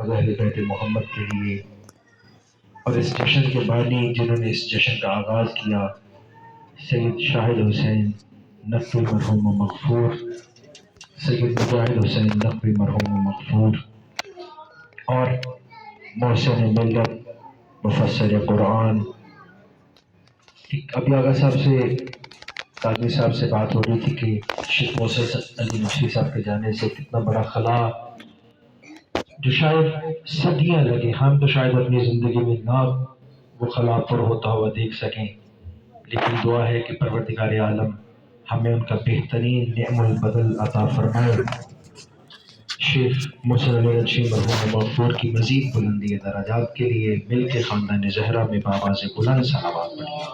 اور اہل بیت محمد کے لیے، اور اس جشن کے بانی جنہوں نے اس جشن کا آغاز کیا، سید شاہد حسین نقوی مرحوم و مغفور، سید مجاہد حسین نقوی مرحوم و مغفور، اور محسن ملت مفسر قرآن۔ ابھی آغا صاحب سے، قاضی صاحب سے بات ہو رہی تھی کہ شیخ محسن علی نقوی صاحب کے جانے سے کتنا بڑا خلا جو شاید صدیاں لگے، ہم تو شاید اپنی زندگی میں نہ وہ خلا پر ہوتا ہوا دیکھ سکیں، لیکن دعا ہے کہ پروردگار عالم ہمیں ان کا بہترین نعم البدل عطا فرمائے، شیخ محسن علی نقوی مرحوم مغفور کی مزید بلندی درجات کے لیے مل کے خاندان زہرا میں بآواز بلند صلوات پڑھیے۔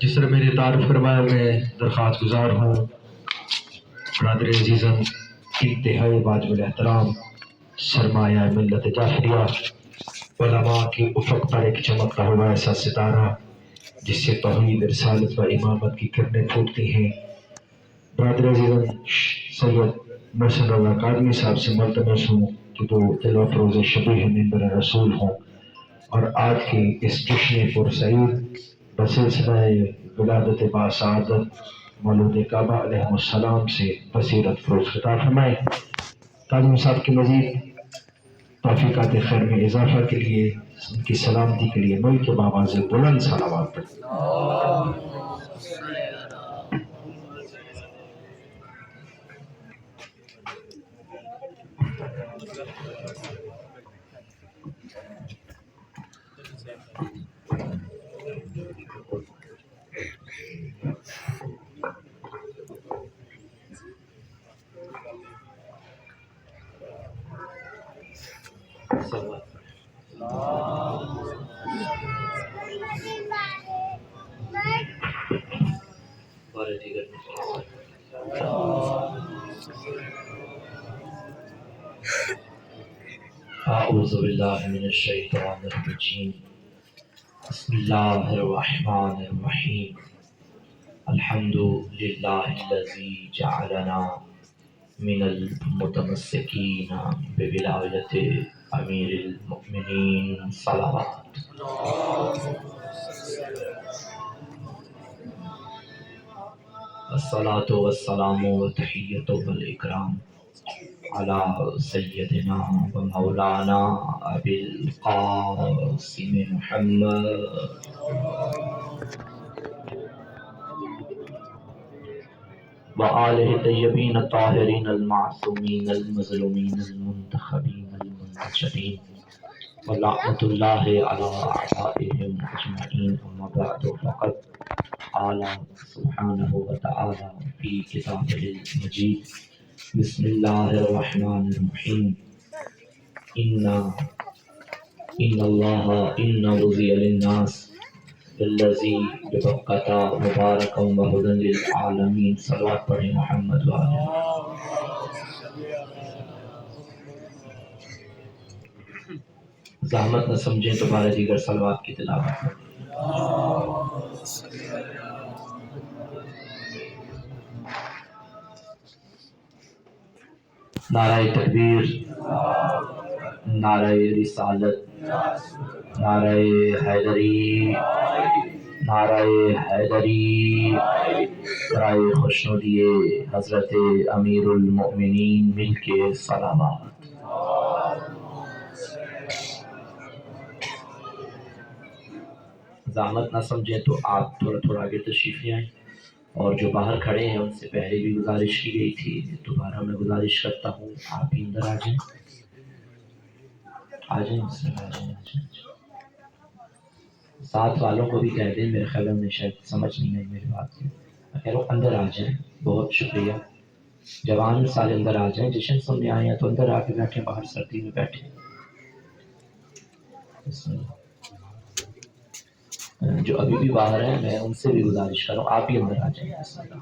جس طرح میرے تعارف فرمایا، میں درخواست گزار ہوں برادر عزیزم، انتہائی واجب الاحترام سرمایہ ملت جعفریہ، علماء کے افق پر ایک چمکتا ہوا ایسا ستارہ جس سے توحید، رسالت و امامت کی کرنیں پھوٹتی ہیں، برادر عزیزم سید محسن رضا قادری صاحب سے ملتمس ہوں کہ وہ جلوہ فروز شبیہ منبر رسول ہوں اور آج کے اس جشن پرسعید بسلسلہ ولادت باسعادت مولود کعبہ علیہ السلام سے بصیرت فروز خطاب فرمائے۔ قادری صاحب کی مزید توفیقات خیر میں اضافہ کے لیے، ان کی سلامتی کے لیے ملک کے بآواز بلند صلوات پڑھیں۔ اعوذ باللہ من الشیطان الرجیم، بسم اللہ الرحمن الرحیم، الحمد للہ الذی جعلنا من المتمسکین بولایت امیر المؤمنین صلوات۔ الصلاۃ والسلام والتحیۃ والاکرام علی سیدنا و مولانا ابی القاسم محمد وآلہ الطیبین الطاہرین المعصومین المظلومین المنتخبین المنتجبین ولعنۃ اللہ علی اعدائہم اجمعین، اما بعد فقد قال سبحانہ وتعالی فی کتابہ المجید، بسم اللہ الرحمن الرحیم، ان وضع للناس بالذی ببکۃ مبارکا وہدی للعالمین۔ صلوات پڑھیں محمد وآلہ۔ زحمت نہ سمجھیں تو بارہ دیگر صلوات کی تلاوت کریں۔ نعرہ تکبیر، نعرہ رسالت، نعرہ حیدری، نعرہ حیدری، برائے خوشنودی حضرت امیر المؤمنین مل کے صلوات۔ زحمت نہ سمجھیں تو آپ تھوڑا تھوڑا آگے تشریف لے آئیں، اور جو باہر کھڑے ہیں ان سے پہلے بھی گزارش کی گئی تھی، دوبارہ میں گزارش کرتا ہوں آپ بھی اندر آ جائیں، آ جائیں، ساتھ والوں کو بھی کہہ دیں، میرے خیال میں شاید سمجھ نہیں آئی میری بات کی، میں کہہ رہا ہوں اندر آ جائیں، بہت شکریہ، جوان سارے اندر آ جائیں، جشن سننے آئے ہیں تو اندر آ کے بیٹھیں، باہر سردی میں بیٹھیں۔ بسم اللہ۔ جو ابھی بھی باہر ہیں میں ان سے بھی گزارش کر رہا ہوں آپ بھی اندر آ جائیں، بسم اللہ،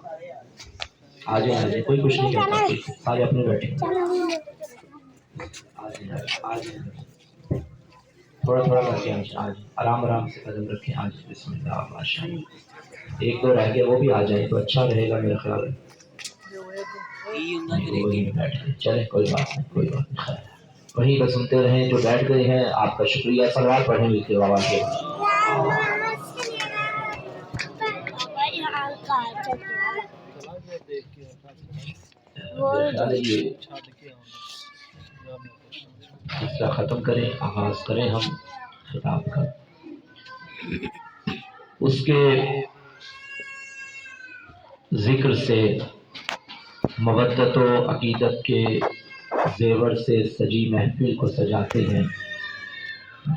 آ جائیں، آ جائیں، کوئی کچھ نہیں کہتا، سارے اپنے بیٹھے ہیں، آ جائیں، آ جائیں، تھوڑا تھوڑا کر کے آ جائیں، آرام آرام سے قدم رکھیں، آ جائیں، بسم اللہ، ماشاء اللہ، ایک دو رہ گئے وہ بھی آ جائیں تو اچھا رہے گا میرا خیال ہے۔ وہیں بیٹھ گئے، چلے کوئی بات نہیں، کوئی بات نہیں، خیر وہیں پہ سنتے رہیں. جو بیٹھ گئے ہیں آپ کا شکریہ. سوال پڑھیں گے کہ آواز کے اس کا ختم کریں، آغاز کریں ہم خطاب کا. اس کے ذکر سے مودت و عقیدت کے زیور سے سجی محفل کو سجاتے ہیں،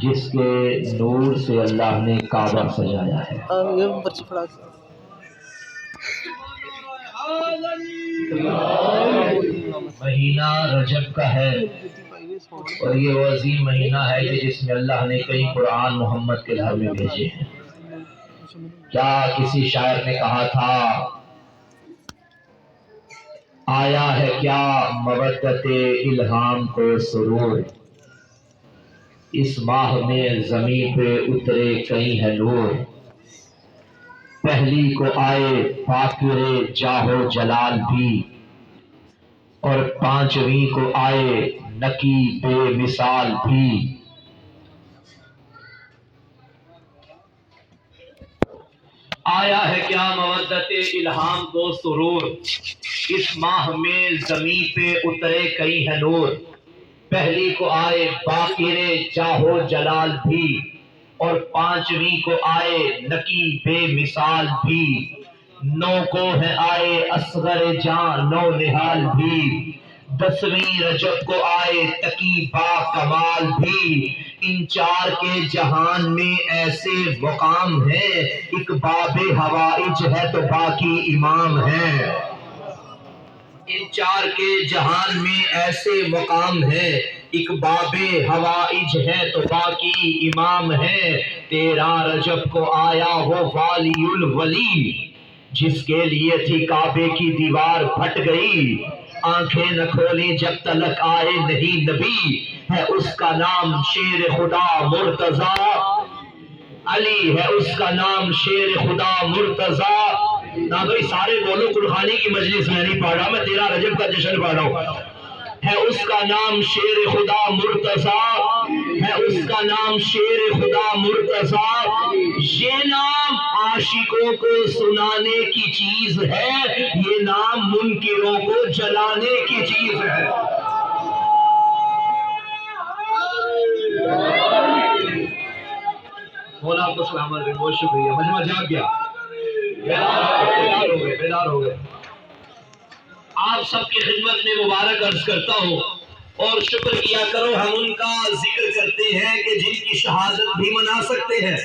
جس کے نور سے اللہ نے کعبہ سجایا ہے. مہینہ رجب کا ہے اور یہ وہ عظیم مہینہ ہے کہ جس میں اللہ نے کئی قرآن محمد کے گھر میں بھیجے ہیں. کیا کسی شاعر نے کہا تھا، آیا ہے کیا مودت الہام کو سرور، اس ماہ میں زمین پہ اترے کئی ہے نور، پہلی کو آئے باقر جاہو جلال بھی، اور پانچویں کو آئے نکی بے مثال بھی. آیا ہے کیا مودت الہام کو سرور، اس ماہ میں زمین پہ اترے کئی ہے نور، پہلی کو آئے باقر جاہو جلال بھی، اور پانچویں کو آئے نکی بے مثال بھی، نو کو ہے آئے اصغر جاں نو نہال بھی، دسویں رجب کو آئے تقی با کمال بھی. ان چار کے جہان میں ایسے مقام ہے، ایک باب حوائج ہے تو باقی امام ہے. ان چار کے جہان میں ایسے مقام ہے، ایک باب حوائج ہے تو باقی امام ہے. 13 رجب کو آیا وہ والی الولی، جس کے لیے تھی کعبے کی دیوار پھٹ گئی، آنکھیں نہ کھولیں جب تلک آئے نہیں نبی، ہے اس کا نام شیر خدا مرتضی علی، ہے اس کا نام شیر خدا مرتضی. نہ بھائی سارے بولو، قرخانی کی مجلس میں نہیں پڑھ رہا، میں 13 رجب کا جشن پڑھ رہا ہوں. ہے اس کا نام شیر خدا مرتضی، ہے اس کا نام شیر خدا مرتضی. یہ نام عاشقوں کو سنانے کی چیز ہے، یہ نام منکروں کو جلانے کی چیز ہے. مولا آپ کو سلامت رہے، بہت شکریہ. مجمع جاگ گیا، بیدار ہو گئے. آپ سب کی خدمت میں مبارک عرض کرتا ہوں اور شکر کیا کرو. ہم ان کا ذکر کرتے ہیں کہ جن کی شہادت بھی منا سکتے ہیں،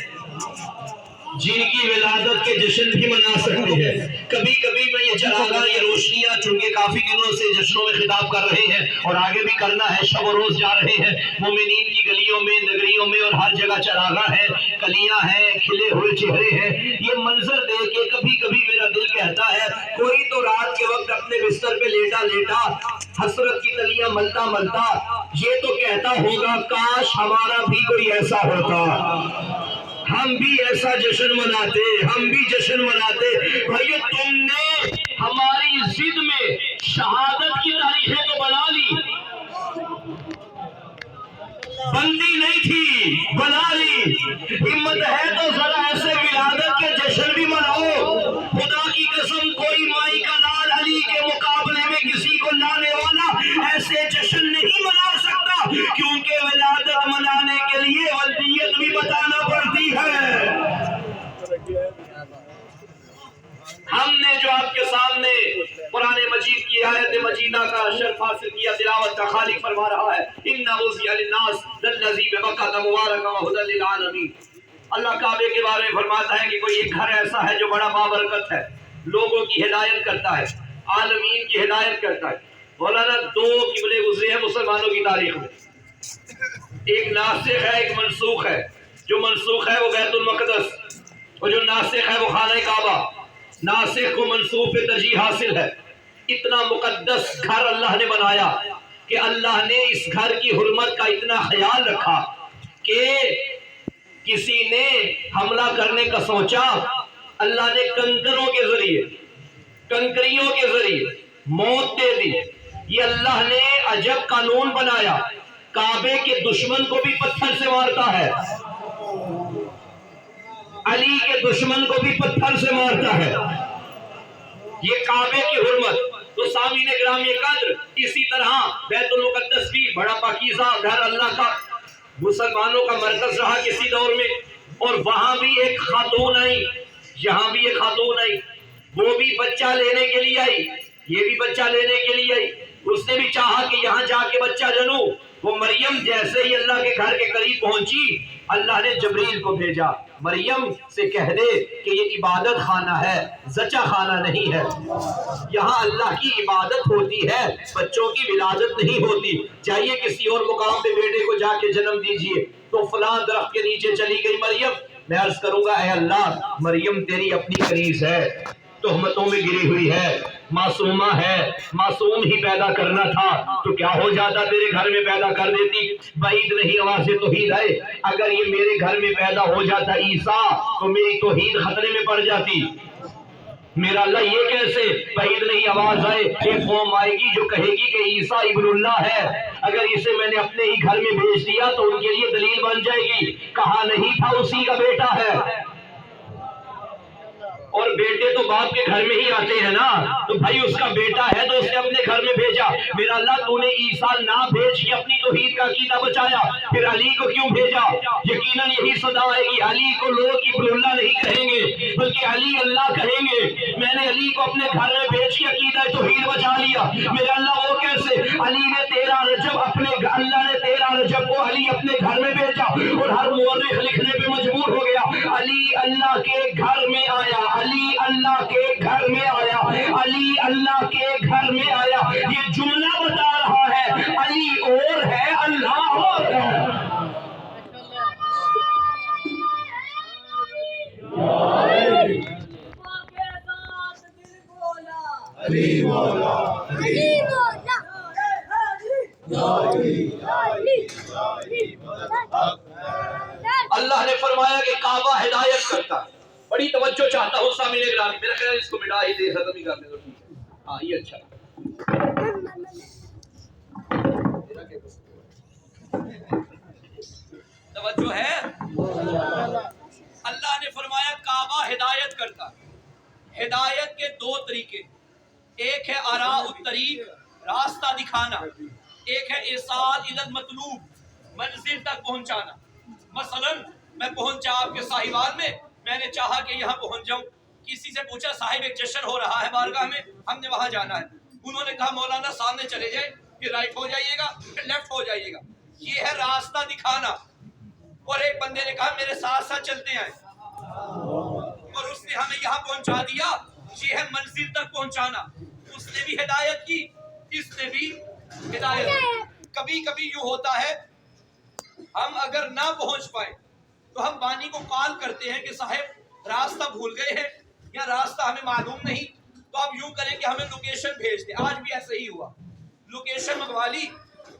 جن کی ولادت کے جشن بھی منا سکتے ہیں. کبھی کبھی میں یہ چراغاں، یہ روشنیاں، چونکہ کافی دنوں سے جشنوں میں خطاب کر رہے ہیں اور آگے بھی کرنا ہے، شب و روز جا رہے ہیں مومنین کی گلیوں میں، نگریوں میں، اور ہر جگہ چراغاں ہیں، کلیاں ہیں، کھلے ہوئے چہرے ہیں. یہ منظر دیکھ کے کبھی کبھی میرا دل کہتا ہے کوئی تو رات کے وقت اپنے بستر پہ لیٹا لیٹا حسرت کی کلیاں ملتا ملتا یہ تو کہتا ہوگا کاش ہمارا بھی کوئی ایسا ہوتا، ہم بھی ایسا جشن مناتے، ہم بھی جشن مناتے. بھائیو تم نے ہماری ضد میں شہادت کی تاریخیں تو بنا لی، بندی نہیں تھی بنا لی. ہمت ہے تو ذرا ایسے ولادت کے جشن بھی مناؤ. خدا کی قسم کوئی مائی کا لال علی کے مقابلے میں کسی کو لانے والا ایسے جشن نہیں منا سکتا، کیونکہ ولادت منانے کے لیے ولدیت بھی بتانا پڑتی ہے. ہم نے جو آپ کے سامنے قرآن مجید کی آیت مجیدہ کا شرف حاصل کیا، تلاوت کا خالق فرما رہا ہے اِنَّ وُزِيَ لِلنَّاسِ لَلَّذِي بِبَكَّةَ مُبَارَكًا وَهُدًى لِلْعَالَمِينَ. اللہ کعبے کے بارے میں فرماتا ہے کہ کوئی ایک گھر ایسا ہے جو بڑا بابرکت ہے، لوگوں کی ہدایت کرتا ہے، عالمین کی ہدایت کرتا ہے. مولانا 2 قبلے گزرے ہیں مسلمانوں کی تاریخ میں، ایک ناسخ ہے، ایک منسوخ ہے. جو منسوخ ہے وہ بیت المقدس، اور جو ناسخ ہے وہ خانہ کعبہ. ناسخ کو منسوخ پہ ترجیح حاصل ہے. اتنا مقدس گھر اللہ نے بنایا کہ اللہ نے اس گھر کی حرمت کا اتنا خیال رکھا کہ کسی نے حملہ کرنے کا سوچا، اللہ نے کنکروں کے ذریعے، کنکریوں کے ذریعے موت دے دی. یہ اللہ نے عجب قانون بنایا. کعبے کے دشمن کو بھی پتھر سے مارتا ہے, علی کے دشمن کو بھی پتھر سے مارتا ہے. یہ کعبے کی حرمت. تو سامعین گرامی قدر, اسی طرح بیت المقدس بھی بڑا پاکیزہ گھر اللہ کا, مسلمانوں کا مرکز رہا کسی دور میں, اور وہاں بھی ایک خاتون آئی, یہاں بھی ایک خاتون آئی. وہ بھی بچہ لینے کے لیے آئی, یہ بھی بچہ لینے کے لیے آئی. اس نے بھی چاہا کہ یہاں جا کے بچہ جنوں. وہ مریم جیسے ہی اللہ کے گھر کے قریب پہنچی, اللہ نے جبریل کو بھیجا, مریم سے کہہ دے کہ یہ عبادت خانہ ہے, زچہ خانہ نہیں ہے. یہاں اللہ کی عبادت ہوتی ہے, بچوں کی ولادت نہیں ہوتی. جائیے کسی اور مقام پہ بیٹے کو جا کے جنم دیجئے. تو فلاں درخت کے نیچے چلی گئی مریم, میں عرض کروں گا اے اللہ, مریم تیری اپنی کنیز ہے, تہمتوں میں گری ہوئی ہے, معصومہ ہے, معصوم ہی پیدا کرنا تھا تو کیا ہو جاتا تیرے گھر میں پیدا کر دیتی. بعید نہیں آواز توحید ہے. اگر یہ میرے گھر میں پیدا ہو جاتا عیسیٰ تو میری توحید خطرے میں پڑ جاتی. میرا اللہ یہ کیسے, بعید نہیں آواز آئے. ایک قوم آئے گی جو کہے گی کہ عیسیٰ ابن اللہ ہے, اگر اسے میں نے اپنے ہی گھر میں بھیج دیا تو ان کے لیے دلیل بن جائے گی, کہا نہیں تھا اسی کا بیٹا ہے. اور بیٹے تو باپ کے گھر میں ہی آتے ہیں نا, تو بھائی اس کا بیٹا ہے تو اس نے اپنے گھر میں بھیجا. میرا اللہ تو نے عیسیٰ نہ بھیج کے اپنی توحید کا عقیدہ بچایا, پھر علی کو کیوں بھیجا؟ یقیناً یہی صدا آئے گی, علی کو لوگ ابن اللہ نہیں کہیں گے بلکہ علی اللہ کہیں گے. میں نے علی کو اپنے گھر میں بھیج کے عقیدہ توحید بچا لیا. میرا اللہ وہ کیسے؟ علی نے 13 رجب اپنے, اللہ نے 13 رجب کو علی اپنے گھر میں بھیجا, اور ہر مورخ لکھنے پہ مجبور ہو گیا علی اللہ کے گھر میں آیا, علی اللہ کے گھر میں آیا, علی اللہ کے گھر میں آیا. یہ جملہ بتا رہا ہے علی اور ہے, اللہ اور ہے. علی مولا, علی مولا, اللہ نے فرمایا کہ کعبہ ہدایت کرتا ہے. بڑی توجہ چاہتا ہوں سامنے گرامی, میرا خیال اس کو مٹا ہی دے, ختم ہی کر دے تو ٹھیک ہے. ہاں یہ اچھا توجہ ہے. اللہ نے فرمایا کعبہ ہدایت کرتا. ہدایت کے 2 طریقے, ایک ہے آراء الطریق, راستہ دکھانا, ایک ہے ایصال الی المطلوب, منزل تک پہنچانا. مثلا میں پہنچا آپ کے صاحبان میں نے چاہا کہ یہاں پہنچ جاؤں. کسی سے پوچھا صاحب ایک جشن ہو رہا ہے بارگاہ میں, ہم نے وہاں جانا ہے. انہوں نے کہا مولانا سامنے چلے جائیں, پھر رائٹ ہو جائیے گا, پھر لیفٹ ہو جائیے گا. یہ ہے راستہ دکھانا. اور ایک بندے نے کہا میرے ساتھ ساتھ چلتے ہیں, اور اس نے ہمیں یہاں پہنچا دیا. یہ ہے منزل تک پہنچانا. اس نے بھی ہدایت کی, اس نے بھی ہدایت. کبھی کبھی یوں ہوتا ہے ہم اگر نہ پہنچ پائے تو ہم بانی کو کال کرتے ہیں کہ صاحب راستہ بھول گئے ہیں یا راستہ ہمیں معلوم نہیں, تو آپ یوں کریں کہ ہمیں لوکیشن بھیج دیں. آج بھی ایسے ہی ہوا, لوکیشن منگوا لی.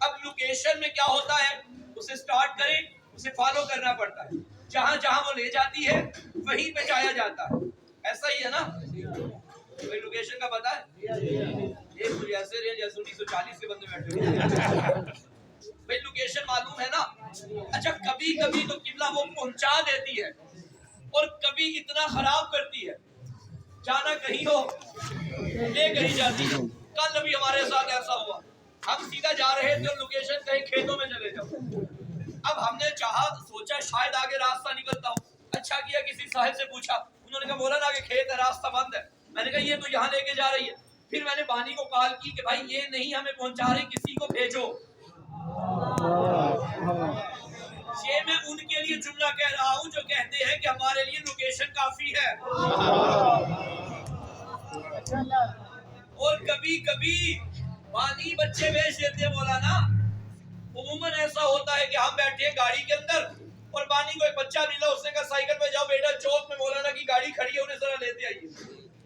اب لوکیشن میں کیا ہوتا ہے, اسے سٹارٹ کریں, اسے فالو کرنا پڑتا ہے. جہاں جہاں وہ لے جاتی ہے وہیں پہ جایا جاتا ہے. ایسا ہی ہے نا, کوئی لوکیشن کا پتا ہے؟ یہ مجھے ایسے رہے جیسے 1940 کے بندے بیٹھے ہوئے. بھائی لوکیشن معلوم ہے نا. اچھا کبھی کبھی تو قبلہ وہ پہنچا دیتی ہے, اور کبھی اتنا خراب کرتی ہے, جانا کہیں ہو لے کہیں جاتی ہے. کل ابھی ہمارے ساتھ ایسا ہوا, ہم سیدھا جا رہے تھے اور لوکیشن کہیں کھیتوں میں چلے جاؤ. اب ہم نے چاہا, سوچا شاید آگے راستہ نکلتا ہو. اچھا کیا کسی صاحب سے پوچھا, انہوں نے کہا مولانا آگے کھیت ہے, راستہ بند ہے. میں نے کہا یہ تو یہاں لے کے جا رہی ہے. پھر میں نے بانی کو کال کی کہ بھائی یہ نہیں ہمیں پہنچا رہی, کسی کو بھیجو. یہ میں ان کے لیے جملہ کہہ رہا ہوں جو کہتے ہیں کہ ہمارے لیے لوکیشن کافی ہے. اور کبھی کبھی بانی بچے بھیج دیتے ہیں مولانا. عموماً ایسا ہوتا ہے کہ ہم بیٹھے ہیں گاڑی کے اندر اور بانی کو ایک بچہ ملا, اس نے کہا سائیکل پہ جاؤ بیٹا, چوک میں مولانا کی گاڑی کھڑی ہے, انہیں ذرا لیتے آئیے.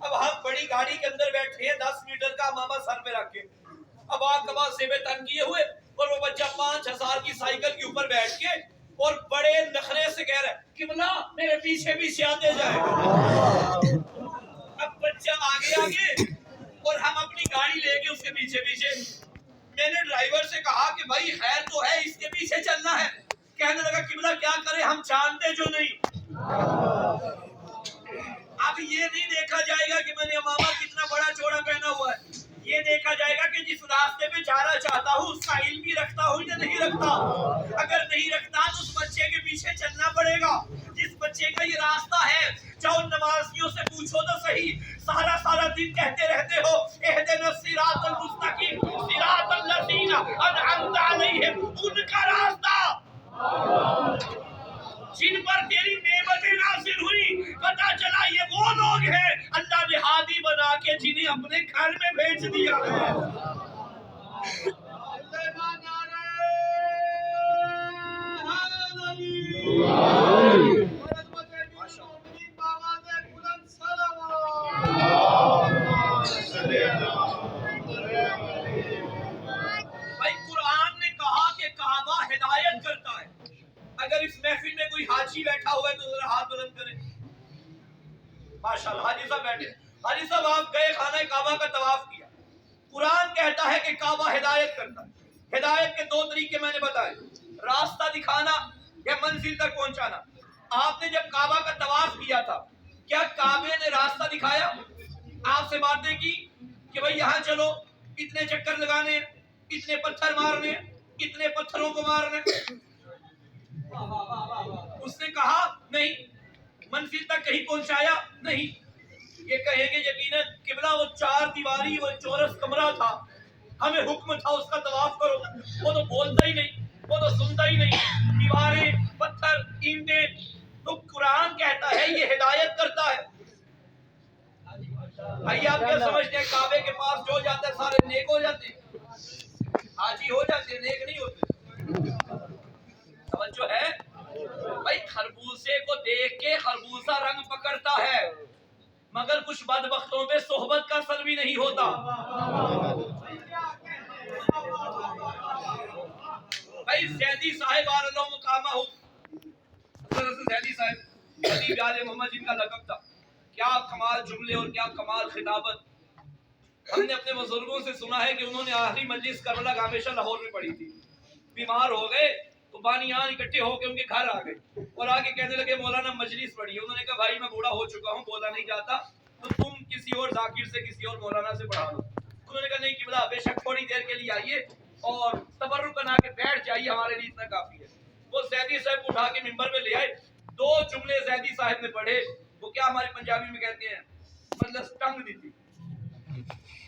اب ہم بڑی گاڑی کے اندر بیٹھے ہیں 10 میٹر کا امامہ سر پہ رکھ کے, اب آگ کبا سیبے تن کیے ہوئے, اور وہ بچہ 5000 کی سائیکل کے اوپر بیٹھ کے اور بڑے نخرے سے کہہ رہا ہے قبلہ میرے پیچھے پیچھے آتے جائے. اب بچہ آگے آگے اور ہم اپنی گاڑی لے کے اس کے پیچھے پیچھے. میں نے ڈرائیور سے کہا کہ بھائی خیر تو ہے، اس کے پیچھے چلنا ہے. کہنے لگا قبلہ کیا کرے، ہم جانتے جو نہیں. اب یہ نہیں دیکھا جائے گا کہ میں نے امامہ کتنا بڑا چوڑا پہنا ہوا ہے، یہ دیکھا جائے گا کہ جس راستے پہ جانا چاہتا ہوں اس کا علم بھی رکھتا ہوں یا نہیں رکھتا. اگر نہیں رکھتا تو اس بچے کے پیچھے چلنا پڑے گا. جس بچے کا یہ راستہ ہے، جاؤ نمازیوں سے پوچھو تو صحیح، سارا دن کہتے رہتے ہو اہدنا الصراط المستقیم صراط الذین انعمت علیہم، ان کا راستہ جن پر تیری نعمتیں نازل ہوئی، پتا چلا یہ وہ لوگ ہیں اللہ نے ہادی بنا کے جنہیں اپنے گھر میں بھیج دیا ہے. بھائی قرآن نے کہا کہ کعبہ ہدایت کرتا ہے. اگر اس محفل میں کوئی حاجی بیٹھا ہوا ہے تو ذرا ہاتھ بلند کریں. ماشاءاللہ حاجی صاحب بیٹھے. حاجی صاحب آپ گئے خانہ کعبہ کا طواف کیا. قرآن کہتا ہے کہ کعبہ ہدایت کرتا ہے. ہدایت کے دو طریقے میں نے بتائے، راستہ دکھانا یا منزل تک پہنچانا. آپ نے جب کعبہ کا طواف کیا تھا، کیا کعبے نے راستہ دکھایا؟ آپ سے باتیں کی کہ بھئی یہاں چلو، اتنے چکر لگانے، اتنے پتھر مارنے، اتنے پتھروں کو مارنے؟ اس نے کہا نہیں. منزل تک کہیں پہنچایا؟ نہیں. یہ کہیں گے یقیناً قبلہ وہ چار دیواری وہ چورس کمرہ تھا، ہمیں حکم تھا اس کا طواف کرو. وہ تو بولتا ہی نہیں، وہ تو سنتا ہی نہیں. دیواریں، پتھر، اینٹیں. تو قرآن کہتا ہے یہ ہدایت کرتا ہے. بھائی آپ کیا سمجھتے ہیں کعبے کے پاس جو جاتا ہے سارے نیک ہو جاتے ہیں؟ حاجی ہو جاتے ہیں، نیک نہیں ہوتے. توجہ ہے بھائی. خربوزے کو دیکھ کے خربوزہ رنگ پکڑتا ہے، مگر کچھ بدبختوں پہ صحبت کا اثر بھی نہیں ہوتا. بھائی زیدی صاحب اللہ مقامہ، زیدی صاحب خطیب آل محمد جن کا لقب تھا. کیا کمال جملے اور کیا کمال خطابت. ہم نے اپنے بزرگوں سے سنا ہے کہ انہوں نے آخری مجلس کربلا کا ہمیشہ لاہور میں پڑھی تھی. بیمار ہو گئے تو بانیان اکٹھے ہو کے ان کے گھر آ گئے اور آ کے کہنے لگے مولانا مجلس پڑھی. انہوں نے کہا بھائی میں بوڑھا ہو چکا ہوں، بولا نہیں جاتا، تو تم کسی اور ذاکر سے کسی اور مولانا سے پڑھا دو. انہوں نے کہا نہیں قبلہ بے شک تھوڑی دیر کے لیے آئیے اور تبرک بنا کے بیٹھ جائیے، ہمارے لیے اتنا کافی ہے. وہ زیدی صاحب کو اٹھا کے ممبر پہ لے آئے. دو جملے زیدی صاحب نے پڑھے، وہ کیا ہماری پنجابی میں کہتے ہیں مطلب ٹنگ دی تھی.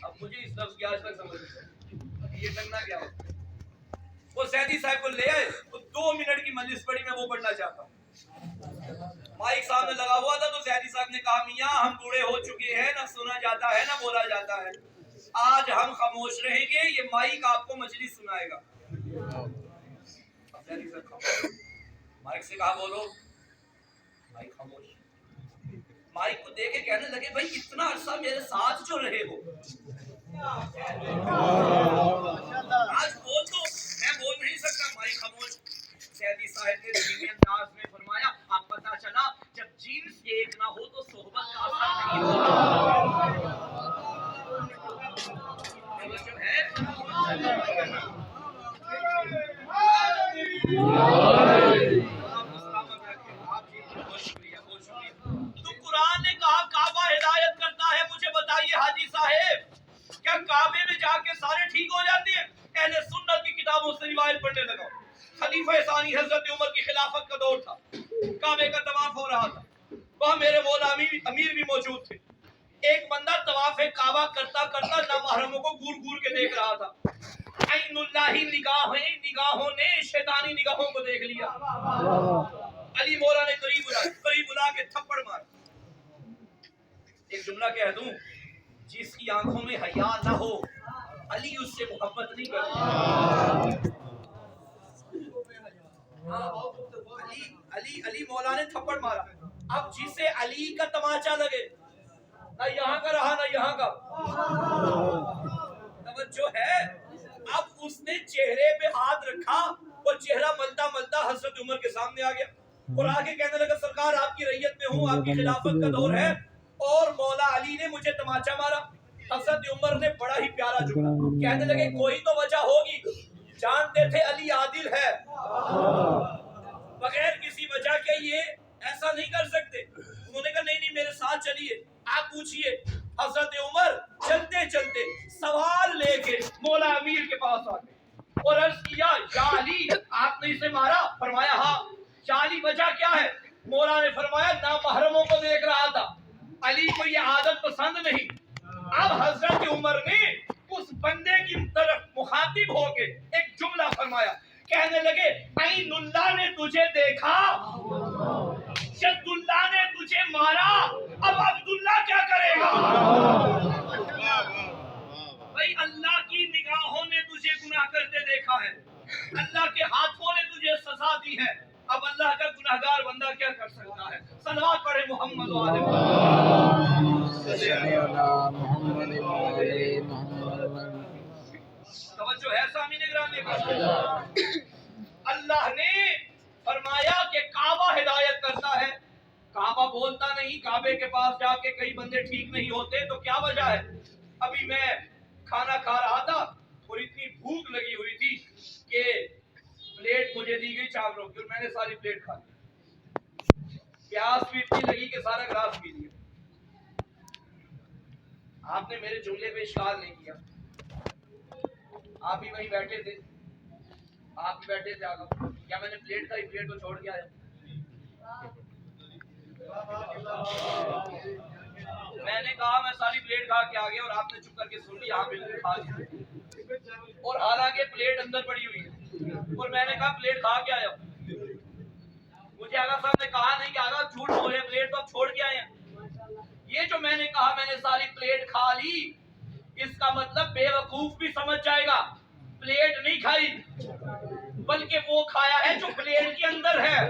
اب مجھے اس لفظ کی آج تک سمجھ نہیں یہ ٹنگنا کیا ہوتا ہے. وہ زیدی صاحب کو لے آئے تو 2 منٹ کی مجلس پڑھی. میں وہ پڑھنا چاہتا ہوں. مائک سامنے لگا ہوا تھا تو زیدی صاحب نے کہا میاں ہم بوڑھے ہو چکے ہیں، نہ سنا جاتا ہے نہ بولا جاتا ہے، آج ہم خاموش رہیں گے، یہ مائک آپ کو مجلس سنائے گا. زیدی صاحب مائک سے کہا بولو، مائک خاموش. مائک کو دیکھ کے کہنے لگے بھائی اتنا عرصہ میرے ساتھ جو رہے ہو، آج بول دو. میں بول نہیں سکتا، مائک خاموش. زیدی صاحب نے دھیمے انداز میں فرمایا اب پتہ چلا جب جنس ایک نہ ہو تو صحبت کا اثر نہیں ہوتا. جو ہے تو قرآن نے کہا کعبہ ہدایت کرتا ہے. مجھے بتائیے حاجی صاحب کیا کعبے میں جا کے سارے ٹھیک ہو جاتے ہیں؟ اہل سنت کی کتابوں سے روایت پڑھنے لگا. خلیفہ ثانی حضرت عمر کی خلافت کا دور تھا، کعبے کا طواف ہو رہا تھا. وہاں میرے مولا امیر بھی موجود تھے. ایک بندہ طواف کعبہ کرتا کرتا نامحرموں کو گور گور کے دیکھ رہا تھا. عین اللہ نگاہوں نے شیطانی نگاہوں کو دیکھ لیا. علی مولا نے قریب بلا کے تھپڑ مارا. ایک جملہ کہہ دوں، جس کی آنکھوں میں حیا نہ ہو علی اس سے محبت نہیں کرتا. علی مولا نے تھپڑ مارا. اب جسے علی کا تماچا لگے، نہ یہاں کا رہا نہ یہاں کا. توجہ ہے. اب اس نے چہرے پہ ہاتھ رکھا، وہ چہرہ ملتا ملتا حضرت عمر کے سامنے آ گیا اور آگے کہنے لگا سرکار آپ کی رعیت میں ہوں، آپ کی خلافت کا دور ہے اور مولا علی نے مجھے تماچا مارا. حضرت عمر نے بڑا ہی پیارا جملہ کہنے لگے کوئی تو وجہ ہوگی، جانتے تھے علی عادل ہے، بغیر کسی وجہ کے یہ ایسا نہیں کر سکتے۔ انہوں نے کہا نہیں میرے ساتھ چلیے، آپ پوچھئے۔ حضرت عمر چلتے چلتے سوال لے کے مولا امیر کے پاس آ گئے اور عرض کیا یا علی آپ نے اسے مارا؟ فرمایا ہاں۔ یا علی وجہ کیا ہے؟ مولا نے فرمایا نامحرموں کو دیکھ رہا تھا، علی کو یہ عادت پسند نہیں۔ اب حضرت عمر نے اس بندے کی طرف مخاطب ہو کے ایک جملہ فرمایا، کہنے لگے عین اللہ نے تجھے دیکھا، شد اللہ نے تجھے مارا، اب عبداللہ کیا کرے گا؟ بھائی اللہ کی نگاہوں نے تجھے گناہ کرتے دیکھا ہے، اللہ کے ہاتھوں نے تجھے سزا دی ہے، اب اللہ کا گناہگار بندہ کیا کر سکتا ہے؟ صلوات پڑھے محمد و آل محمد۔ توجہ ہے سامعین گرامی؟ اللہ نے فرمایا کہ کعبہ ہدایت کرتا ہے، کعبہ بولتا نہیں۔ کعبے کے پاس جا کے کئی بندے ٹھیک نہیں ہوتے تو کیا وجہ ہے؟ ابھی میں کھانا کھا رہا تھا اور اتنی بھوک لگی ہوئی تھی کہ پلیٹ مجھے دی گئی چاولوں کی اور میں نے ساری پلیٹ کھا لی، پیاس بھی اتنی لگی کہ سارا گلاس پی لیا۔ آپ نے میرے جملے پہ اشکال نہیں کیا، آپ ہی وہیں بیٹھے تھے، آپ ہی بیٹھے تھے آگا، کیا میں نے پلیٹ کھائی؟ پلیٹ کو چھوڑ کے آیا؟ میں نے کہا میں ساری پلیٹ کھا کے آ گیا اور آپ نے چپ کر کے سن لی، آپ بالکل کھا لی، اور حالانکہ پلیٹ اندر پڑی ہوئی ہے اور میں نے کہا پلیٹ کھا کے آیا۔ مجھے آغا صاحب نے کہا نہیں کہ آغا جھوٹ بولے، پلیٹ تو آپ چھوڑ کے آئے ہیں۔ یہ جو میں نے کہا میں نے ساری پلیٹ کھا لی، اس کا مطلب بے وقوف بھی سمجھ جائے گا پلیٹ نہیں کھائی بلکہ وہ کھایا ہے جو پلیٹ کے اندر ہے۔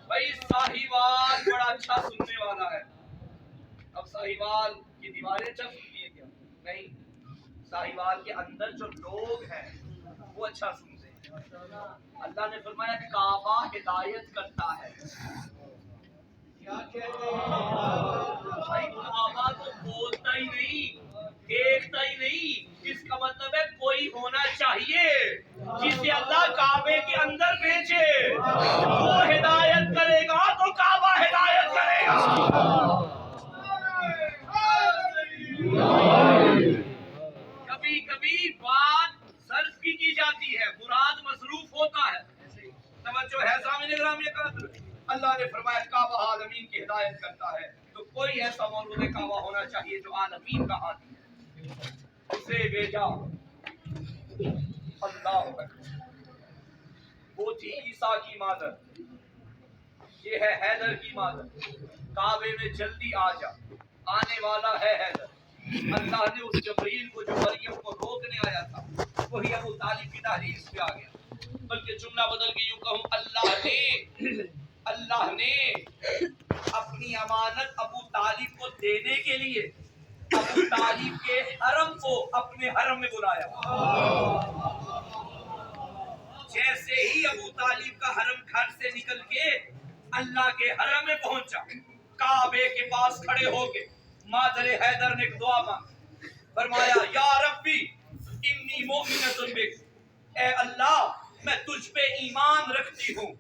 بھائی ساہیوال بڑا اچھا سننے والا ہے، اب ساہیوال کی دیواریں اچھا سنتی ہیں کیا؟ نہیں، ساہیوال کے اندر جو لوگ ہیں وہ اچھا سنتے ہیں۔ اللہ نے فرمایا کعبہ ہدایت کرتا ہے۔ بھائی کعبہ تو بولتا ہی نہیں، دیکھتا ہی نہیں، اس کا مطلب ہے کوئی ہونا چاہیے جسے اللہ کعبے کے اندر بھیجے، وہ ہدایت کرے گا تو کعبہ ہدایت کرے گا۔ کبھی کبھی بات صرف کی جاتی ہے، مراد مصروف ہوتا ہے۔ توجہ ہے سامنے گرامی اکرام؟ اللہ نے فرمایا کعبہ عالمین کی ہدایت کرتا ہے، تو کوئی ایسا موجود کعبہ ہونا چاہیے جو عالمین کا ہاتھی ہے، اسے بھیجا اللہ اکبر۔ وہ تھی عیسیٰ کی مادر، یہ ہے حیدر کی مادر، کعبے میں جلدی آ جا، آنے والا ہے حیدر۔ اللہ نے اس جبریل کو جو مریم کو روکنے آیا تھا وہی ابو طالب کی تحریر پہ آ گیا، بلکہ جملہ بدل کے یوں کہوں اللہ نے اپنی امانت ابو طالب کو دینے کے لیے ابو طالب کے حرم کو اپنے حرم میں بلایا۔ جیسے ہی ابو طالب کا حرم گھر سے نکل کے اللہ کے حرم میں پہنچا، کعبے کے پاس کھڑے ہو کے مادر حیدر نے ایک دعا مانگی، فرمایا یا ربی انی مؤمنۃ بک، اے اللہ میں تجھ پہ ایمان رکھتی ہوں،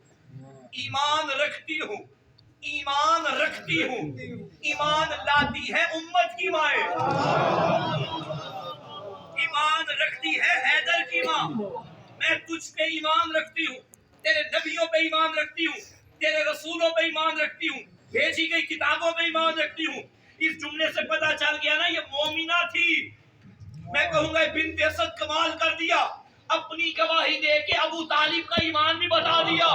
ایمان رکھتی ہوں، ایمان رکھتی ہوں۔ ایمان لاتی ہے امت کی مائیں، ایمان رکھتی ہے حیدر کی ماں۔ میں تجھ پہ ایمان رکھتی ہوں، تیرے نبیوں پہ ایمان رکھتی ہوں، تیرے رسولوں پہ ایمان رکھتی ہوں، بھیجی گئی کتابوں پہ ایمان رکھتی ہوں۔ اس جملے سے پتہ چل گیا نا یہ مومنہ تھی۔ میں کہوں گا بنت اسد کمال کر دیا، اپنی گواہی دے کے ابو طالب کا ایمان بھی بتا دیا۔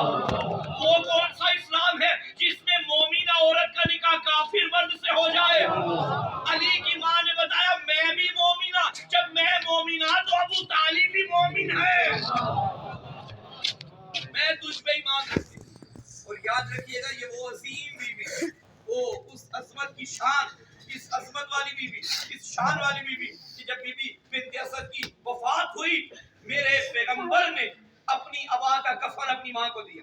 وہ کون سا اسلام ہے جس میں مومنہ عورت کا نکاح کافر مرد سے ہو جائے؟ علی کی ماں نے بتایا میں بھی مومنہ، جب میں مومنہ تو ابو طالب بھی مومن ہے، میں تجھ پہ ایمان رکھتی ہوں۔ اور یاد رکھیے گا یہ وہ عظیم بیوی، وہ اس عظمت کی شان، اس عظمت والی بیوی، اس شان والی بیوی کہ جب بی بی بنت اسد کی وفات ہوئی میرے پیغمبر نے اپنی ابا کا کفن اپنی ماں کو دیا۔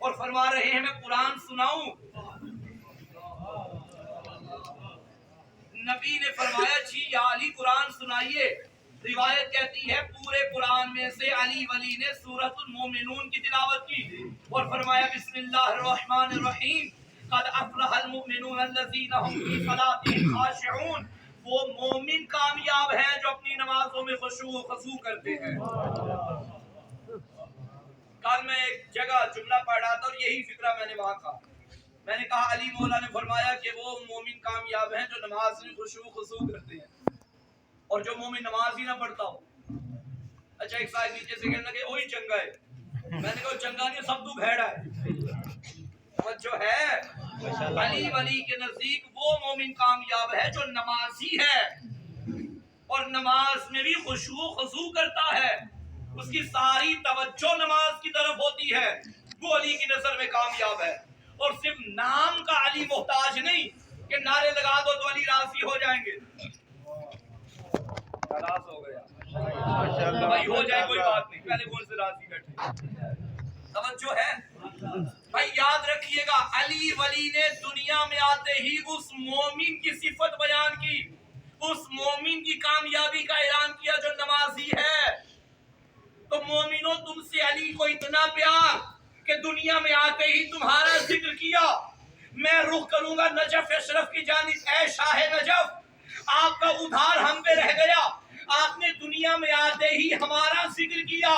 اور فرما رہے ہیں میں قرآن سناؤں. نبی نے فرمایا جی یا علی قرآن سنائیے. روایت کہتی ہے پورے قرآن میں سے علی ولی نے سورۃ المومنون کی تلاوت کی اور فرمایا بسم اللہ الرحمن الرحیم قد افلح المؤمنون الذین هم فی صلاتهم خاشعون. وہ مومن کامیاب ہیں جو اپنی نمازوں میں خشوع و خضوع کرتے ہیں. کل میں ایک جگہ جملہ پڑھ رہا تھا اور یہی فکرہ میں نے وہاں کہا. میں نے کہا علی مولا نے فرمایا کہ وہ مومن کامیاب ہیں جو نماز میں خشوع و خضوع کرتے ہیں اور جو مومن نماز ہی نہ پڑھتا ہو. اچھا ایک صاحب نیچے سے کہنے لگے وہی چنگا ہے. میں نے کہا چنگا نہیں سب تو بھیڑا ہے. جو ہے علی ولی کے نزدیک وہ مومن کامیاب ہے جو نمازی ہے اور نماز میں بھی خشوع و خضوع کرتا ہے. اس کی ساری توجہ نماز کی طرف ہوتی ہے. وہ علی کی نظر میں کامیاب ہے. اور صرف نام کا علی محتاج نہیں کہ نعرے لگا دو تو علی راضی ہو جائیں گے. راض ہو گیا بھائی ہو جائے کوئی بات نہیں پہلے کون سے راضی بیٹھے. توجہ ہے بھائی یاد رکھیے گا علی ولی نے دنیا میں آتے ہی اس مومن کی صفت بیان کی. اس مومن کی کامیابی کا اعلان کیا جو نمازی ہے. تو مومنوں تم سے علی کو اتنا پیار کہ دنیا میں آتے ہی تمہارا ذکر کیا. میں رخ کروں گا نجف اشرف کی جانب. اے شاہ نجف آپ کا ادھار ہم پہ رہ گیا. آپ نے دنیا میں آتے ہی ہمارا ذکر کیا.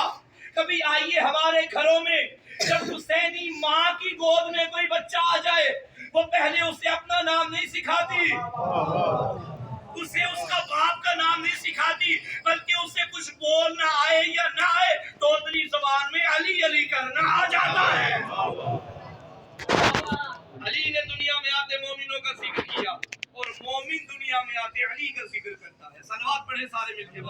کبھی آئیے ہمارے گھروں میں جب حسینی ماں کی گود میں کوئی بچہ آ جائے وہ پہلے اسے اپنا نام نہیں سکھاتی, اسے اس کا باپ کا نام نہیں سکھاتی بلکہ اسے کچھ بولنا آئے یا نہ آئے توتلی زبان میں علی علی کرنا آ جاتا ہے. علی نے دنیا میں آتے مومنوں کا ذکر کیا اور مومن دنیا میں آتے علی کا ذکر کرتا ہے. صلوات پڑھیں سارے مل کے.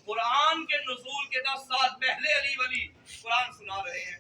قرآن کے نزول کے 10 سال پہلے علی ولی قرآن سنا رہے ہیں.